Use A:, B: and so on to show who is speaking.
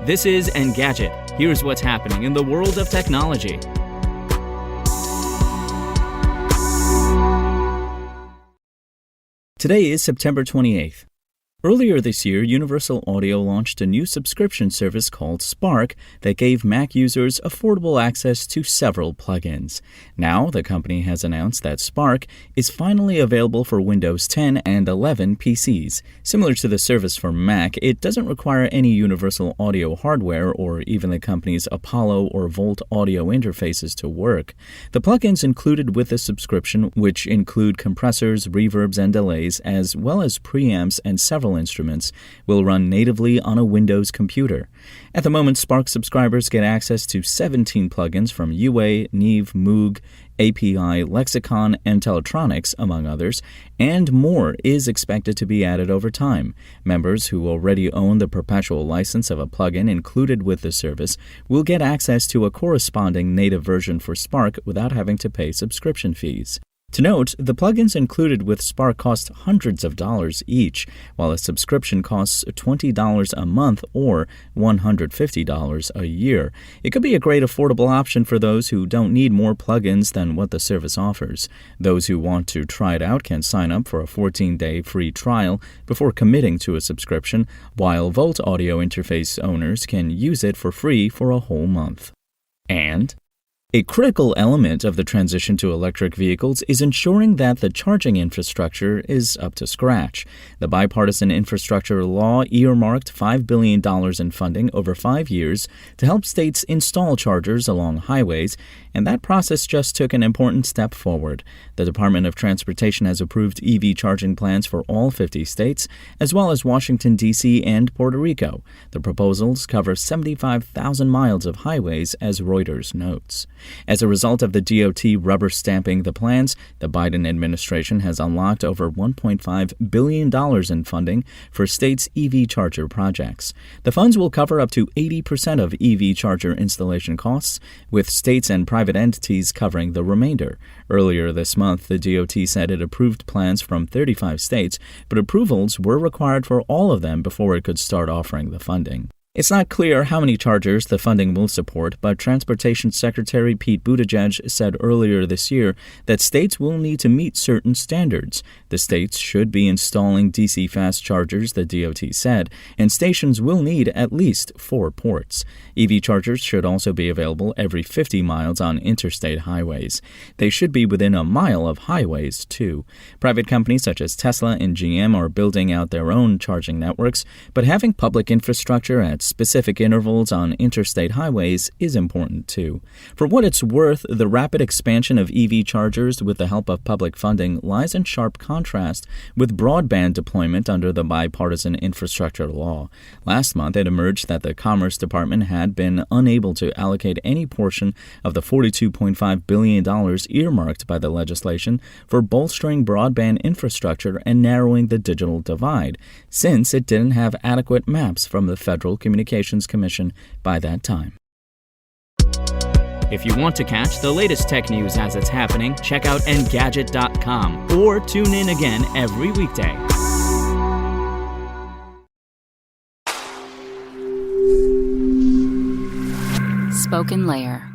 A: This is Engadget. Here's what's happening in the world of technology. Today is September 28th. Earlier this year, Universal Audio launched a new subscription service called Spark that gave Mac users affordable access to several plugins. Now, the company has announced that Spark is finally available for Windows 10 and 11 PCs. Similar to the service for Mac, it doesn't require any Universal Audio hardware or even the company's Apollo or Volt audio interfaces to work. The plugins included with the subscription, which include compressors, reverbs, and delays, as well as preamps and several instruments, will run natively on a Windows computer. At the moment, Spark subscribers get access to 17 plugins from UA, Neve, Moog, API, Lexicon, and Teletronics, among others, and more is expected to be added over time. Members who already own the perpetual license of a plugin included with the service will get access to a corresponding native version for Spark without having to pay subscription fees. To note, the plugins included with Spark cost hundreds of dollars each, while a subscription costs $20 a month or $150 a year. It could be a great affordable option for those who don't need more plugins than what the service offers. Those who want to try it out can sign up for a 14-day free trial before committing to a subscription, while Volt audio interface owners can use it for free for a whole month. And a critical element of the transition to electric vehicles is ensuring that the charging infrastructure is up to scratch. The bipartisan infrastructure law earmarked $5 billion in funding over 5 years to help states install chargers along highways, and that process just took an important step forward. The Department of Transportation has approved EV charging plans for all 50 states, as well as Washington, D.C. and Puerto Rico. The proposals cover 75,000 miles of highways, as Reuters notes. As a result of the DOT rubber stamping the plans, the Biden administration has unlocked over $1.5 billion in funding for states' EV charger projects. The funds will cover up to 80% of EV charger installation costs, with states and private entities covering the remainder. Earlier this month, the DOT said it approved plans from 35 states, but approvals were required for all of them before it could start offering the funding. It's not clear how many chargers the funding will support, but Transportation Secretary Pete Buttigieg said earlier this year that states will need to meet certain standards. The states should be installing DC fast chargers, the DOT said, and stations will need at least 4 ports. EV chargers should also be available every 50 miles on interstate highways. They should be within a mile of highways, too. Private companies such as Tesla and GM are building out their own charging networks, but having public infrastructure at specific intervals on interstate highways is important too. For what it's worth, the rapid expansion of EV chargers with the help of public funding lies in sharp contrast with broadband deployment under the bipartisan infrastructure law. Last month, it emerged that the Commerce Department had been unable to allocate any portion of the $42.5 billion earmarked by the legislation for bolstering broadband infrastructure and narrowing the digital divide, since it didn't have adequate maps from the Federal Communications Commission by that time. If you want to catch the latest tech news as it's happening, check out Engadget.com or tune in again every weekday.
B: SpokenLayer.